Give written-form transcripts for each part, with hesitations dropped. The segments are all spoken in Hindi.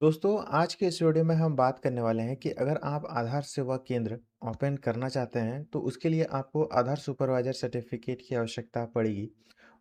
दोस्तों, आज के इस वीडियो में हम बात करने वाले हैं कि अगर आप आधार सेवा केंद्र ओपन करना चाहते हैं, तो उसके लिए आपको आधार सुपरवाइज़र सर्टिफ़िकेट की आवश्यकता पड़ेगी।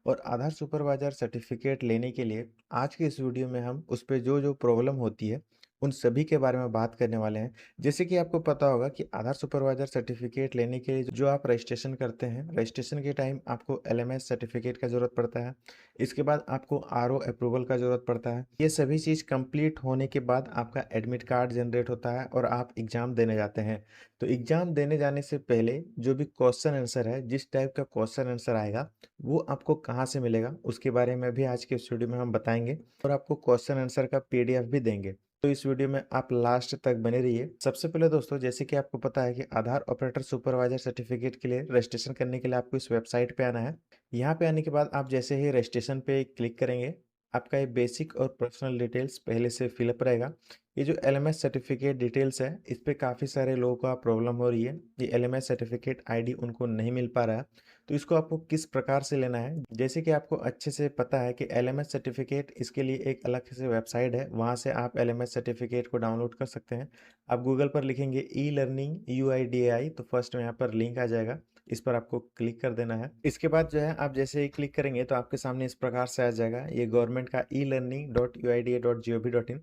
और आधार सुपरवाइज़र सर्टिफ़िकेट लेने के लिए आज के इस वीडियो में हम उस पे जो-जो प्रॉब्लम होती है, उन सभी के बारे में बात करने वाले हैं। जैसे कि आपको पता होगा कि आधार सुपरवाइज़र सर्टिफ़िकेट लेने के लिए जो आप रजिस्ट्रेशन करते हैं, रजिस्ट्रेशन के टाइम आपको एलएमएस सर्टिफ़िकेट का ज़रूरत पड़ता है। इसके बाद आपको आरओ अप्रूवल का ज़रूरत पड़ता है। ये सभी चीज़ कंप्लीट होने के बाद आपका एडमिट कार्ड जनरेट होता है और आप एग्ज़ाम देने जाते हैं। तो एग्ज़ाम देने जाने से पहले जो भी क्वेश्चन आंसर है, जिस टाइप का क्वेश्चन आंसर आएगा, वो आपको कहाँ से मिलेगा, उसके बारे में भी आज के इस वीडियो में हम बताएँगे और आपको क्वेश्चन आंसर का पीडीएफ भी देंगे। तो इस वीडियो में आप लास्ट तक बने रहिए। सबसे पहले दोस्तों, जैसे कि आपको पता है कि आधार ऑपरेटर सुपरवाइज़र सर्टिफ़िकेट के लिए रजिस्ट्रेशन करने के लिए आपको इस वेबसाइट पे आना है। यहाँ पे आने के बाद आप जैसे ही रजिस्ट्रेशन पे क्लिक करेंगे, आपका ये बेसिक और पर्सनल डिटेल्स पहले से फिलअप रहेगा। ये जो एलएमएस सर्टिफिकेट डिटेल्स है, इस पे काफ़ी सारे लोगों का प्रॉब्लम हो रही है। ये एलएमएस सर्टिफिकेट आईडी उनको नहीं मिल पा रहा है। तो इसको आपको किस प्रकार से लेना है, जैसे कि आपको अच्छे से पता है कि एलएमएस सर्टिफिकेट इसके लिए एक अलग से वेबसाइट है, वहाँ से आप एलएमएस सर्टिफिकेट को डाउनलोड कर सकते हैं। आप गूगल पर लिखेंगे ई लर्निंग यूआईडीएआई, तो फर्स्ट में यहाँ पर लिंक आ जाएगा। इस पर आपको क्लिक कर देना है। इसके बाद जो है आप जैसे ही क्लिक करेंगे तो आपके सामने इस प्रकार से आ जाएगा, ये गवर्नमेंट का e-learning.uida.gov.in।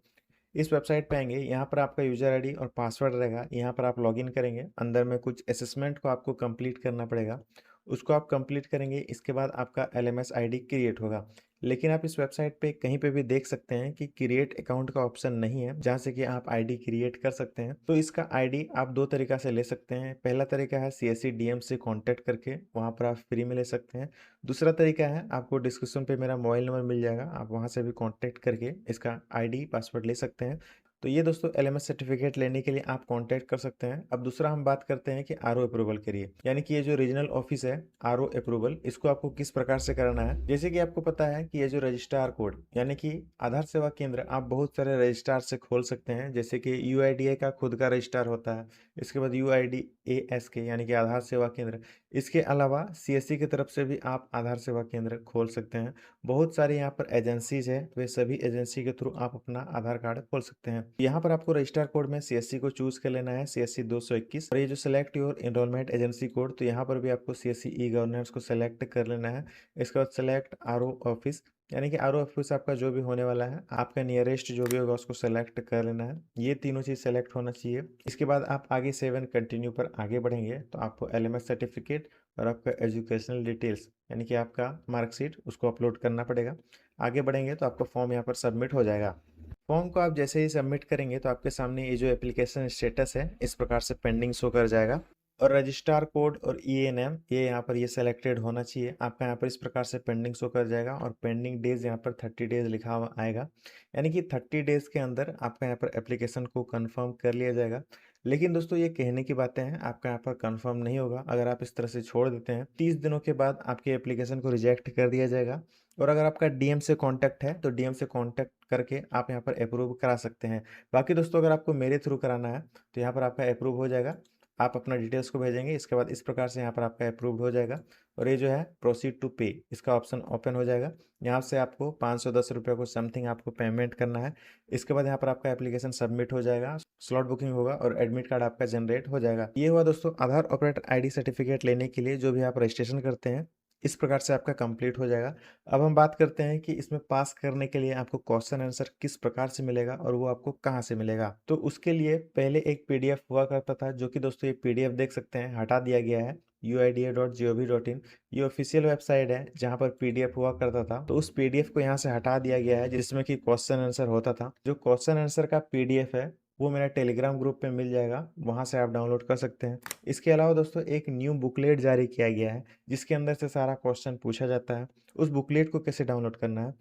इस वेबसाइट पे आएंगे, यहाँ पर आपका यूजर आईडी और पासवर्ड रहेगा। यहाँ पर आप लॉगिन करेंगे, अंदर में कुछ असेसमेंट को आपको कंप्लीट करना पड़ेगा। उसको आप कंप्लीट करेंगे, इसके बाद आपका एलएमएस आईडी क्रिएट होगा। लेकिन आप इस वेबसाइट पे कहीं पे भी देख सकते हैं कि क्रिएट अकाउंट का ऑप्शन नहीं है, जहाँ से कि आप आईडी क्रिएट कर सकते हैं। तो इसका आईडी आप दो तरीका से ले सकते हैं। पहला तरीका है सीएससी डीएम से कॉन्टैक्ट करके, वहाँ पर आप फ्री में ले सकते हैं। दूसरा तरीका है, आपको डिस्क्रिप्शन पे मेरा मोबाइल नंबर मिल जाएगा, आप वहाँ से भी कॉन्टैक्ट करके इसका आईडी पासवर्ड ले सकते हैं। तो ये दोस्तों एलएमएस सर्टिफिकेट लेने के लिए आप कांटेक्ट कर सकते हैं। अब दूसरा हम बात करते हैं कि आरओ अप्रूवल के लिए, यानी कि ये जो रीजनल ऑफिस है आरओ अप्रूवल, इसको आपको किस प्रकार से कराना है। जैसे कि आपको पता है कि ये जो रजिस्ट्रार कोड, यानी कि आधार सेवा केंद्र आप बहुत सारे रजिस्ट्रार से खोल सकते हैं। जैसे कि यूआईडीए का खुद का रजिस्ट्रार होता है, इसके बाद यूआईडीएएस के यानी कि आधार सेवा केंद्र। इसके अलावा सीएससी की तरफ से भी आप आधार सेवा केंद्र खोल सकते हैं। बहुत सारे यहाँ पर एजेंसीज है, वे सभी एजेंसी के थ्रू आप अपना आधार कार्ड खोल सकते हैं। यहाँ पर आपको रजिस्टर कोड में सीएससी को चूज कर लेना है, सीएससी 221। और ये जो select your enrolment agency code, तो यहाँ पर भी आपको सीएससी ई गवर्नेंस को सेलेक्ट कर लेना है। इसके बाद सेलेक्ट आरओ ऑफिस, यानी कि आरओ ऑफिस आपका जो भी होने वाला है, आपका नियरेस्ट जो भी होगा उसको सेलेक्ट कर लेना है। ये तीनों चीज सेलेक्ट होना चाहिए। इसके बाद आप आगे सेव एंड कंटिन्यू पर आगे बढ़ेंगे तो आपको एलएमएस सर्टिफिकेट और आपका एजुकेशनल डिटेल्स, यानी कि आपका मार्कशीट, उसको अपलोड करना पड़ेगा। आगे बढ़ेंगे तो आपका फॉर्म यहाँ पर सबमिट हो जाएगा। फॉर्म को आप जैसे ही सबमिट करेंगे तो आपके सामने ये जो एप्लीकेशन स्टेटस है, इस प्रकार से पेंडिंग शो कर जाएगा। और रजिस्ट्रार कोड और ईएनएम ये यहाँ पर ये सेलेक्टेड होना चाहिए। आपका यहाँ पर इस प्रकार से पेंडिंग शो कर जाएगा और पेंडिंग डेज यहाँ पर 30 डेज लिखा हुआ आएगा, यानी कि 30 डेज के अंदर आपका यहाँ पर एप्लीकेशन को कंफर्म कर लिया जाएगा। लेकिन दोस्तों, ये कहने की बातें हैं, आपका यहाँ पर कंफर्म नहीं होगा। अगर आप इस तरह से छोड़ देते हैं, 30 दिनों के बाद आपके एप्लीकेशन को रिजेक्ट कर दिया जाएगा। और अगर आपका डीएम से कांटेक्ट है तो डीएम से कांटेक्ट करके आप यहाँ पर अप्रूव करा सकते हैं। बाकी दोस्तों, अगर आपको मेरे थ्रू कराना है तो यहाँ पर आपका अप्रूव हो जाएगा। आप अपना डिटेल्स को भेजेंगे, इसके बाद इस प्रकार से यहाँ पर आपका अप्रूव्ड हो जाएगा। और ये जो है प्रोसीड टू पे, इसका ऑप्शन ओपन हो जाएगा। यहाँ से आपको 510 रुपये को समथिंग आपको पेमेंट करना है। इसके बाद यहाँ पर आपका एप्लीकेशन सबमिट हो जाएगा, स्लॉट बुकिंग होगा और एडमिट कार्ड आपका जनरेट हो जाएगा। ये हुआ दोस्तों आधार ऑपरेटर आईडी सर्टिफिकेट लेने के लिए जो भी आप रजिस्ट्रेशन करते हैं, इस प्रकार से आपका कंप्लीट हो जाएगा। अब हम बात करते हैं कि इसमें पास करने के लिए आपको क्वेश्चन आंसर किस प्रकार से मिलेगा और वो आपको कहाँ से मिलेगा। तो उसके लिए पहले एक पीडीएफ हुआ करता था, जो कि दोस्तों ये पीडीएफ देख सकते हैं हटा दिया गया है। uida.gov.in ये ऑफिशियल वेबसाइट है जहाँ पर पीडीएफ हुआ करता था, तो उस पीडीएफ को यहाँ से हटा दिया गया है, जिसमें कि क्वेश्चन आंसर होता था। जो क्वेश्चन आंसर का पीडीएफ है वो मेरा टेलीग्राम ग्रुप पे मिल जाएगा, वहाँ से आप डाउनलोड कर सकते हैं। इसके अलावा दोस्तों एक न्यू बुकलेट जारी किया गया है, जिसके अंदर से सारा क्वेश्चन पूछा जाता है। उस बुकलेट को कैसे डाउनलोड करना है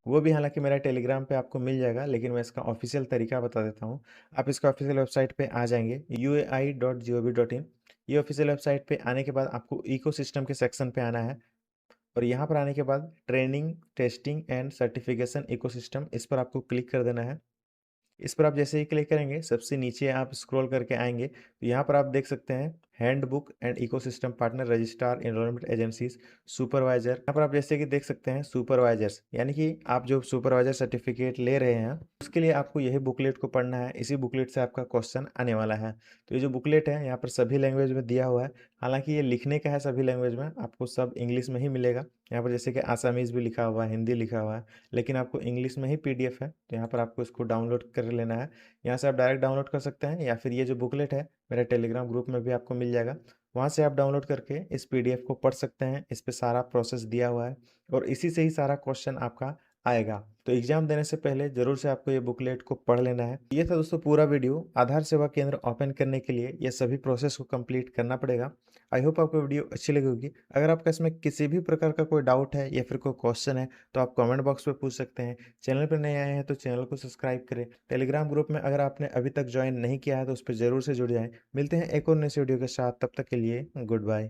वो भी हालांकि मेरा टेलीग्राम पे आपको मिल जाएगा, लेकिन मैं इसका ऑफिशियल तरीका बता देता हूँ। आप इसका ऑफिशियल वेबसाइट पे आ जाएंगे uai.gov.in। ये ऑफिशियल वेबसाइट पे आने के बाद आपको इकोसिस्टम के सेक्शन पे आना है। और यहाँ पर आने के बाद training testing and certification ecosystem, इस पर आपको क्लिक कर देना है। इस पर आप जैसे ही क्लिक करेंगे, सबसे नीचे आप स्क्रॉल करके आएंगे तो यहाँ पर आप देख सकते हैं handbook and ecosystem partner, registrar, enrolment agencies, supervisor. यहाँ पर आप जैसे कि देख सकते हैं सुपरवाइजर्स, यानी कि आप जो सुपरवाइजर सर्टिफिकेट ले रहे हैं उसके लिए आपको यही बुकलेट को पढ़ना है। इसी बुकलेट से आपका क्वेश्चन आने वाला है। तो ये जो बुकलेट है यहाँ पर सभी लैंग्वेज में दिया हुआ है। हालांकि ये लिखने का है सभी लैंग्वेज में, आपको सब इंग्लिश में ही मिलेगा। यहाँ पर जैसे कि आसामीज़ भी लिखा हुआ है, हिंदी लिखा हुआ है, लेकिन आपको इंग्लिश में ही पीडीएफ है। तो यहाँ पर आपको इसको डाउनलोड कर लेना है। यहाँ से आप डायरेक्ट डाउनलोड कर सकते हैं, या फिर ये जो बुकलेट है मेरे टेलीग्राम ग्रुप में भी आपको मिल जाएगा। वहाँ से आप डाउनलोड करके इस पीडीएफ को पढ़ सकते हैं। इस पे सारा प्रोसेस दिया हुआ है और इसी से ही सारा क्वेश्चन आपका आएगा। तो एग्जाम देने से पहले जरूर से आपको ये बुकलेट को पढ़ लेना है। ये था दोस्तों पूरा वीडियो। आधार सेवा केंद्र ओपन करने के लिए ये सभी प्रोसेस को कंप्लीट करना पड़ेगा। आई होप आपको वीडियो अच्छी लगी होगी। अगर आपका इसमें किसी भी प्रकार का कोई डाउट है या फिर कोई क्वेश्चन है तो आप कमेंट बॉक्स में पूछ सकते हैं। चैनल पर नए आए हैं तो चैनल को सब्सक्राइब करें। टेलीग्राम ग्रुप में अगर आपने अभी तक ज्वाइन नहीं किया है तो उस पर जरूर से जुड़ जाएं। मिलते हैं एक और नए वीडियो के साथ, तब तक के लिए गुड बाय।